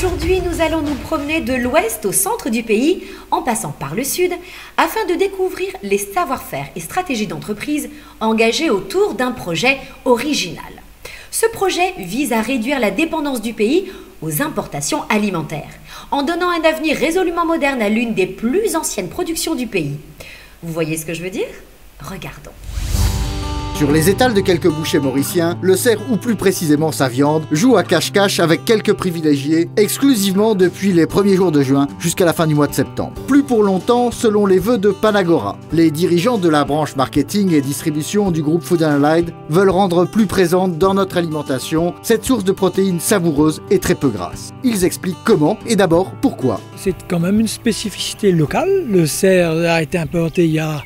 Aujourd'hui, nous allons nous promener de l'ouest au centre du pays, en passant par le sud, afin de découvrir les savoir-faire et stratégies d'entreprise engagées autour d'un projet original. Ce projet vise à réduire la dépendance du pays aux importations alimentaires, en donnant un avenir résolument moderne à l'une des plus anciennes productions du pays. Vous voyez ce que je veux dire? Regardons. Sur les étals de quelques bouchers mauriciens, le cerf, ou plus précisément sa viande, joue à cache-cache avec quelques privilégiés, exclusivement depuis les premiers jours de juin jusqu'à la fin du mois de septembre. Plus pour longtemps, selon les vœux de Panagora. Les dirigeants de la branche marketing et distribution du groupe Food & Allied veulent rendre plus présente dans notre alimentation cette source de protéines savoureuse et très peu grasse. Ils expliquent comment et d'abord pourquoi. C'est quand même une spécificité locale. Le cerf a été importé il y a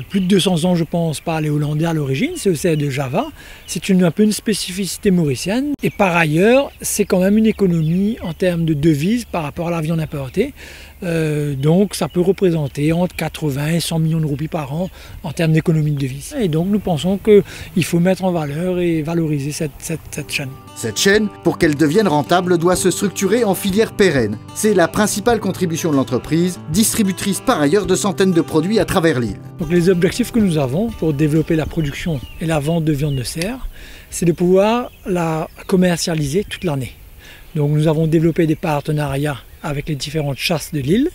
plus de 200 ans, je pense, par les Hollandais à l'origine. C'est le cerf de Java. C'est un peu une spécificité mauricienne. Et par ailleurs, c'est quand même une économie en termes de devises par rapport à la viande importée. Donc ça peut représenter entre 80 et 100 millions de roupies par an en termes d'économie de devises. Et donc nous pensons qu'il faut mettre en valeur et valoriser cette chaîne. Cette chaîne, pour qu'elle devienne rentable, doit se structurer en filière pérenne. C'est la principale contribution de l'entreprise, distributrice par ailleurs de centaines de produits à travers l'île. Donc les objectifs que nous avons pour développer la production et la vente de viande de cerf, c'est de pouvoir la commercialiser toute l'année. Donc nous avons développé des partenariats avec les différentes chasses de l'île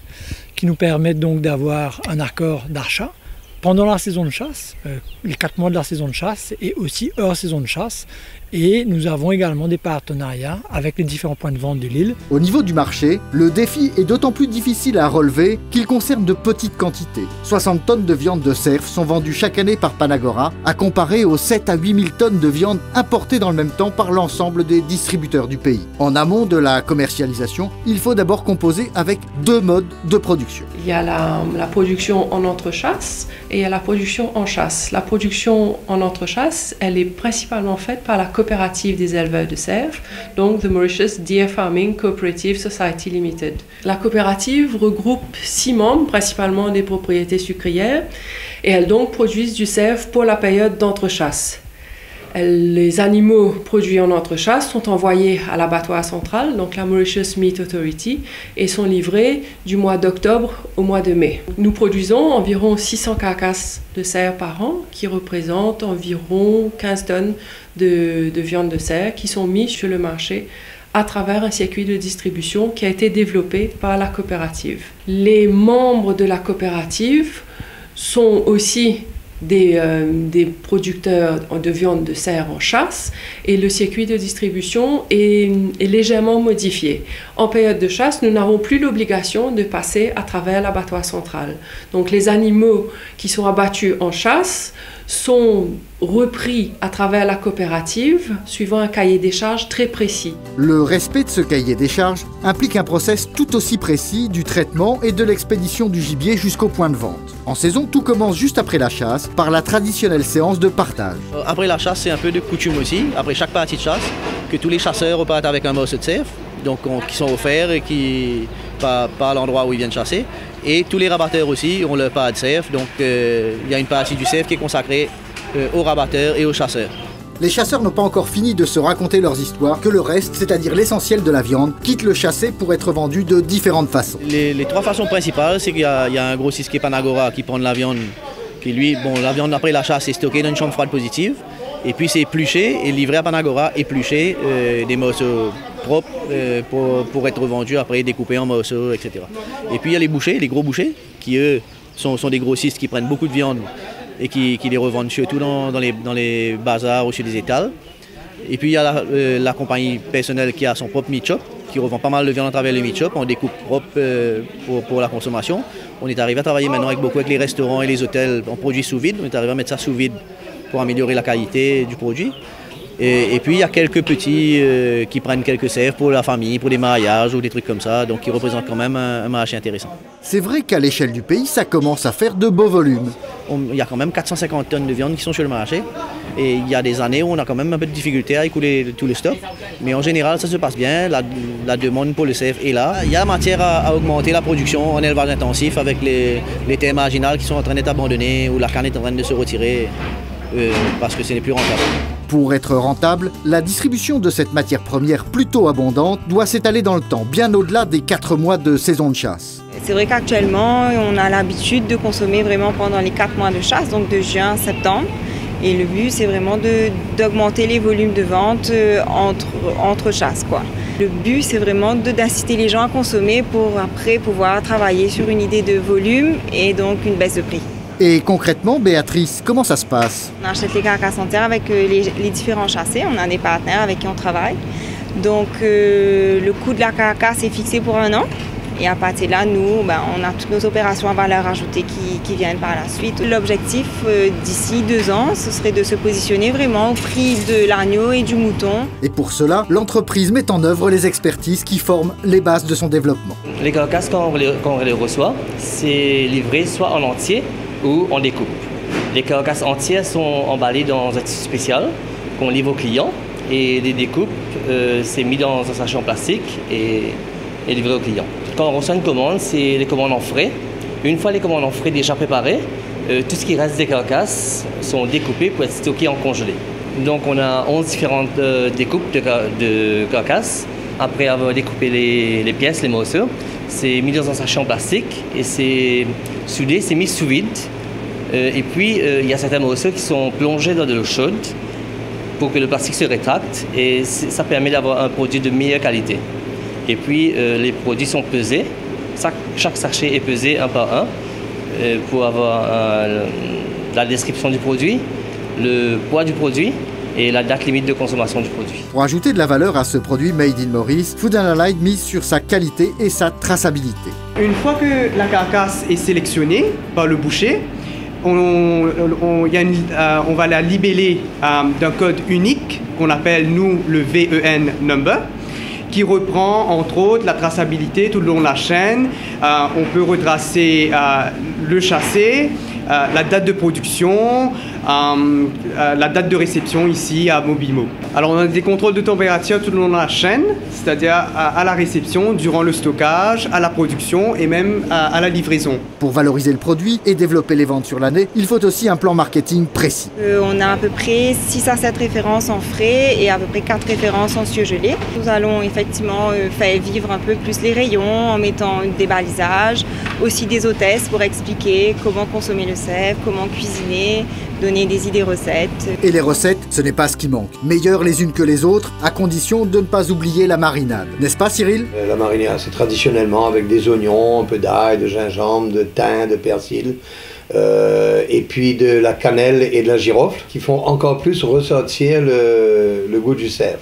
qui nous permettent donc d'avoir un accord d'achat pendant la saison de chasse, les 4 mois de la saison de chasse et aussi hors saison de chasse. Et nous avons également des partenariats avec les différents points de vente de l'île. Au niveau du marché, le défi est d'autant plus difficile à relever qu'il concerne de petites quantités. 60 tonnes de viande de cerf sont vendues chaque année par Panagora, à comparer aux 7 à 8 000 tonnes de viande importées dans le même temps par l'ensemble des distributeurs du pays. En amont de la commercialisation, il faut d'abord composer avec 2 modes de production. Il y a la production en entrechasse et il y a la production en chasse. La production en entrechasse, elle est principalement faite par la coopérative des éleveurs de cerfs, donc The Mauritius Deer Farming Cooperative Society Limited. La coopérative regroupe 6 membres, principalement des propriétés sucrières, et elles donc produisent du cerf pour la période d'entrechasse. Les animaux produits en entrechasse sont envoyés à l'abattoir central, donc la Mauritius Meat Authority, et sont livrés du mois d'octobre au mois de mai. Nous produisons environ 600 carcasses de cerf par an, qui représentent environ 15 tonnes de viande de cerf qui sont mises sur le marché à travers un circuit de distribution qui a été développé par la coopérative. Les membres de la coopérative sont aussi des producteurs de viande de cerf en chasse et le circuit de distribution est légèrement modifié. En période de chasse, nous n'avons plus l'obligation de passer à travers l'abattoir central. Donc les animaux qui sont abattus en chasse sont repris à travers la coopérative suivant un cahier des charges très précis. Le respect de ce cahier des charges implique un process tout aussi précis du traitement et de l'expédition du gibier jusqu'au point de vente. En saison, tout commence juste après la chasse par la traditionnelle séance de partage. Après la chasse, c'est un peu de coutume aussi, après chaque partie de chasse, que tous les chasseurs repartent avec un morceau de cerf, donc qui sont offerts et qui par l'endroit où ils viennent chasser. Et tous les rabatteurs aussi ont leur part de cerf, donc il y a une partie du cerf qui est consacrée aux rabatteurs et aux chasseurs. Les chasseurs n'ont pas encore fini de se raconter leurs histoires, que le reste, c'est-à-dire l'essentiel de la viande, quitte le chassé pour être vendu de différentes façons. Les 3 façons principales, c'est qu'il y a un grossiste qui est Panagora qui prend de la viande, qui lui, la viande après la chasse est stockée dans une chambre froide positive, et puis c'est épluché et livré à Panagora, épluché, des morceaux propres pour être vendus après, découpés en morceaux, etc. Et puis il y a les bouchers, les gros bouchers, qui eux sont des grossistes qui prennent beaucoup de viande et qui les revendent surtout dans les bazars ou sur des étals. Et puis il y a la compagnie personnelle qui a son propre meat shop, qui revend pas mal de viande à travers le meat shop, on découpe propre pour la consommation. On est arrivé à travailler maintenant avec les restaurants et les hôtels en produits sous vide, on est arrivé à mettre ça sous vide pour améliorer la qualité du produit. Et puis il y a quelques petits qui prennent quelques cerfs pour la famille, pour des mariages ou des trucs comme ça, donc qui représentent quand même un marché intéressant. C'est vrai qu'à l'échelle du pays, ça commence à faire de beaux volumes. Il y a quand même 450 tonnes de viande qui sont sur le marché. Et il y a des années où on a quand même un peu de difficulté à écouler tout le stock. Mais en général, ça se passe bien. La demande pour le cerf est là. Il y a matière à augmenter la production en élevage intensif avec les terres marginales qui sont en train d'être abandonnées ou la canne est en train de se retirer parce que ce n'est plus rentable. Pour être rentable, la distribution de cette matière première plutôt abondante doit s'étaler dans le temps, bien au-delà des 4 mois de saison de chasse. C'est vrai qu'actuellement, on a l'habitude de consommer vraiment pendant les 4 mois de chasse, donc de juin à septembre. Et le but, c'est vraiment d'augmenter les volumes de vente entre chasses, quoi. Le but, c'est vraiment d'inciter les gens à consommer pour après pouvoir travailler sur une idée de volume et donc une baisse de prix. Et concrètement, Béatrice, comment ça se passe? On achète les carcasses entières avec les différents chassés. On a des partenaires avec qui on travaille. Donc, le coût de la carcasse est fixé pour 1 an. Et à partir de là, nous, on a toutes nos opérations à valeur ajoutée qui viennent par la suite. L'objectif d'ici 2 ans, ce serait de se positionner vraiment au prix de l'agneau et du mouton. Et pour cela, l'entreprise met en œuvre les expertises qui forment les bases de son développement. Les carcasses, quand on les reçoit, c'est livré soit en entier ou en découpe. Les carcasses entières sont emballées dans un tissu spécial qu'on livre aux clients. Et les découpes, c'est mis dans un sachet en plastique et livré aux clients. Quand on reçoit une commande, c'est les commandes en frais. Une fois les commandes en frais déjà préparées, tout ce qui reste des carcasses sont découpées pour être stockées en congelé. Donc on a 11 différentes découpes de carcasses. Après avoir découpé les pièces, les morceaux, c'est mis dans un sachet en plastique et c'est soudé, c'est mis sous vide. Et puis il y a certains morceaux qui sont plongés dans de l'eau chaude pour que le plastique se rétracte et ça permet d'avoir un produit de meilleure qualité. Et puis les produits sont pesés, chaque sachet est pesé un par un pour avoir la description du produit, le poids du produit et la date limite de consommation du produit. Pour ajouter de la valeur à ce produit Made in Maurice, Food & Allied mise sur sa qualité et sa traçabilité. Une fois que la carcasse est sélectionnée par le boucher, on va la libeller d'un code unique qu'on appelle, nous, le VEN number, qui reprend entre autres la traçabilité tout le long de la chaîne. On peut retracer le chassé, la date de production, la date de réception ici à Mobimo. Alors on a des contrôles de température tout le long de la chaîne, c'est-à-dire à la réception, durant le stockage, à la production et même à la livraison. Pour valoriser le produit et développer les ventes sur l'année, il faut aussi un plan marketing précis. On a à peu près 6 à 7 références en frais et à peu près 4 références en cieux gelés. Nous allons effectivement faire vivre un peu plus les rayons en mettant des balisages, aussi des hôtesses pour expliquer comment consommer le cerf, comment cuisiner, donner des idées recettes. Et les recettes, ce n'est pas ce qui manque. Meilleures les unes que les autres, à condition de ne pas oublier la marinade. N'est-ce pas, Cyril? La marinade, c'est traditionnellement avec des oignons, un peu d'ail, de gingembre, de thym, de persil, et puis de la cannelle et de la girofle, qui font encore plus ressortir le goût du cerf.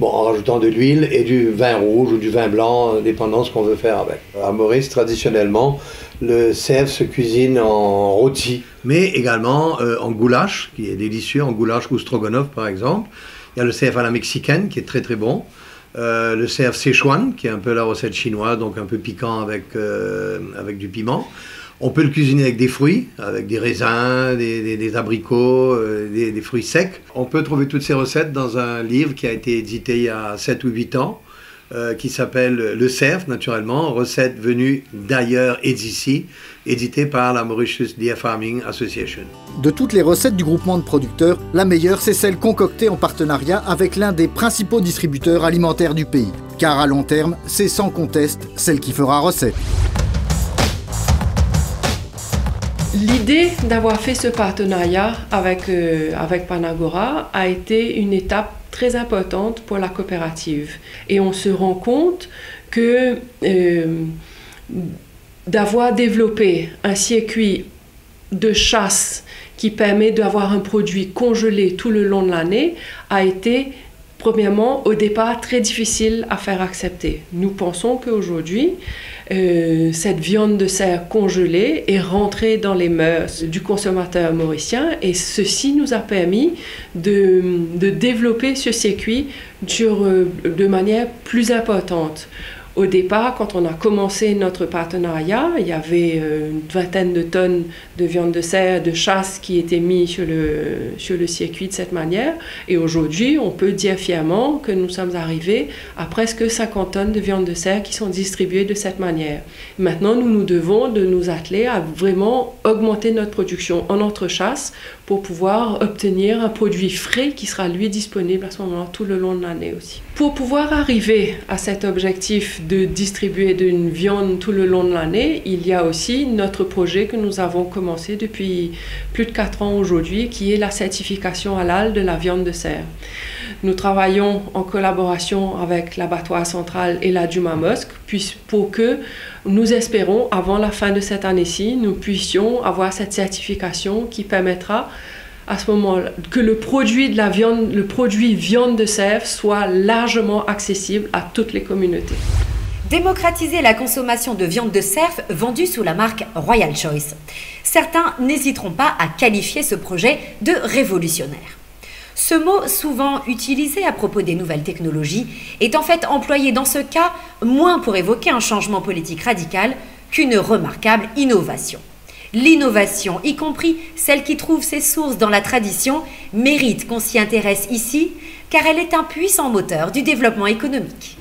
Bon, en rajoutant de l'huile et du vin rouge ou du vin blanc, dépendant de ce qu'on veut faire avec. À Maurice, traditionnellement, le cerf se cuisine en rôti, mais également en goulash, qui est délicieux, en goulash ou stroganoff par exemple. Il y a le cerf à la mexicaine, qui est très très bon. Le cerf Sichuan, qui est un peu la recette chinoise, donc un peu piquant avec du piment. On peut le cuisiner avec des fruits, avec des raisins, des abricots, des fruits secs. On peut trouver toutes ces recettes dans un livre qui a été édité il y a 7 ou 8 ans, qui s'appelle Le Cerf, naturellement, recettes venues d'ailleurs et d'ici, édité par la Mauritius Deer Farming Association. De toutes les recettes du groupement de producteurs, la meilleure, c'est celle concoctée en partenariat avec l'un des principaux distributeurs alimentaires du pays. Car à long terme, c'est sans conteste celle qui fera recette. L'idée d'avoir fait ce partenariat avec Panagora a été une étape très importante pour la coopérative. Et on se rend compte que d'avoir développé un circuit de chasse qui permet d'avoir un produit congelé tout le long de l'année a été, premièrement, au départ, très difficile à faire accepter. Nous pensons qu'aujourd'hui, cette viande de cerf congelée est rentrée dans les mœurs du consommateur mauricien et ceci nous a permis de développer ce circuit de manière plus importante. Au départ, quand on a commencé notre partenariat, il y avait une vingtaine de tonnes de viande de cerf, de chasse qui étaient mises sur le circuit de cette manière. Et aujourd'hui, on peut dire fièrement que nous sommes arrivés à presque 50 tonnes de viande de cerf qui sont distribuées de cette manière. Maintenant, nous devons de nous atteler à vraiment augmenter notre production en entrechasse pour pouvoir obtenir un produit frais qui sera lui disponible à ce moment-là tout le long de l'année aussi. Pour pouvoir arriver à cet objectif de distribuer d'une viande tout le long de l'année, il y a aussi notre projet que nous avons commencé depuis plus de 4 ans aujourd'hui, qui est la certification halal de la viande de cerf. Nous travaillons en collaboration avec l'abattoir central et la Juma Mosque pour que nous espérons, avant la fin de cette année-ci, nous puissions avoir cette certification qui permettra à ce moment-là que le produit de la viande, le produit viande de cerf soit largement accessible à toutes les communautés. Démocratiser la consommation de viande de cerf vendue sous la marque Royal Choice. Certains n'hésiteront pas à qualifier ce projet de révolutionnaire. Ce mot, souvent utilisé à propos des nouvelles technologies, est en fait employé dans ce cas moins pour évoquer un changement politique radical qu'une remarquable innovation. L'innovation, y compris celle qui trouve ses sources dans la tradition, mérite qu'on s'y intéresse ici, car elle est un puissant moteur du développement économique.